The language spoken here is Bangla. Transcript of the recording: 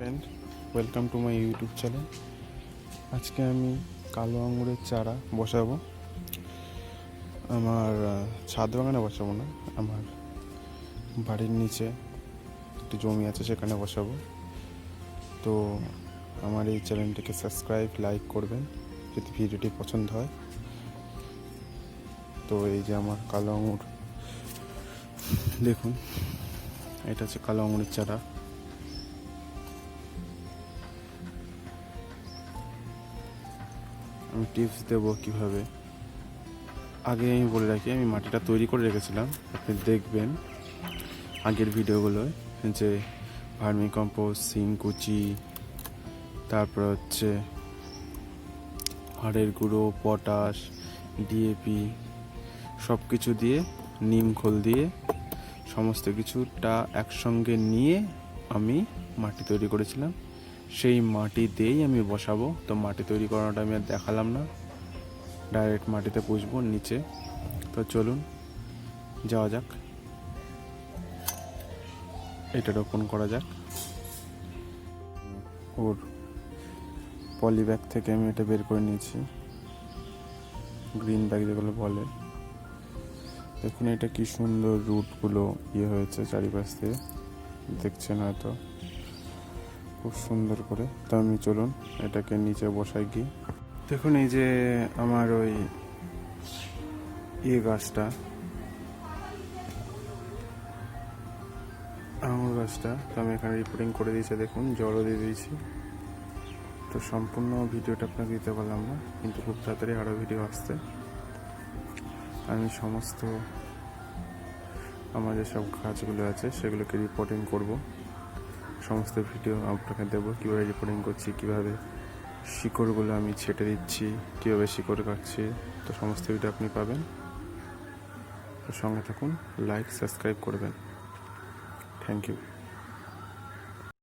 Friend, welcome to my YouTube channel. আজকে আমি কালো আঙুরের চারা বসাবো। আমার ছাদ বাগানে বসাবো না, আমার বাড়ির নিচে একটু জমি আছে, সেখানে বসাবো। তো আমার এই চ্যানেলটিকে সাবস্ক্রাইব, লাইক করবেন যদি ভিডিওটি পছন্দ হয়। তো এই যে আমার কালো আঙুর, দেখুন, এটা হচ্ছে কালো আঙুরের চারা। আমি টিপস দেবো কীভাবে। আগে আমি বলে রাখি, আমি মাটিটা তৈরি করে রেখেছিলাম, আপনি দেখবেন আগের ভিডিওগুলোয় যে ভার্মি কম্পোস্ট, শিংকুচি, তারপর হচ্ছে হাড়ের গুঁড়ো, পটাশ, ডিএপি সব কিছু দিয়ে, নিম খোল দিয়ে সমস্ত কিছুটা একসঙ্গে নিয়ে আমি মাটি তৈরি করেছিলাম। সেই মাটি দিয়েই আমি বসাবো। তো মাটি তৈরি করানোটা আমি আর দেখালাম না, ডাইরেক্ট মাটিতে পুষবো নিচে। তো চলুন যাওয়া যাক, এটা রোপণ করা যাক। ওর পলি ব্যাগ থেকে আমি এটা বের করে নিয়েছি, গ্রিন ব্যাগ যেগুলো বলে। দেখুন এটা কি সুন্দর রুটগুলো হয়েছে চারিপাশ দিয়ে, দেখছেন হয়তো খুব সুন্দর করে। তো আমি চলুন এটাকে নিচে বসাই গিয়ে। দেখুন এই যে আমার ওই গাছটা, আঙুর গাছটা, তো আমি এখানে রিপোর্টিং করে দিয়েছি। দেখুন জলও দিয়ে দিয়েছি। তো সম্পূর্ণ ভিডিওটা আপনাকে দিতে পারলাম না, কিন্তু খুব তাড়াতাড়ি আরও ভিডিও আসছে। আমি সমস্ত আমার যেসব গাছগুলো আছে সেগুলোকে রিপোর্টিং করব, সমস্ত ভিডিও আপনাকে দেবো, কীভাবে রিপোর্টিং করছি, কীভাবে শিকড়গুলো আমি ছেটে দিচ্ছি, কীভাবে শিকড় কাটছি। তো সমস্ত ভিডিও আপনি পাবেন। তো সঙ্গে থাকুন, লাইক সাবস্ক্রাইব করবেন। Thank you.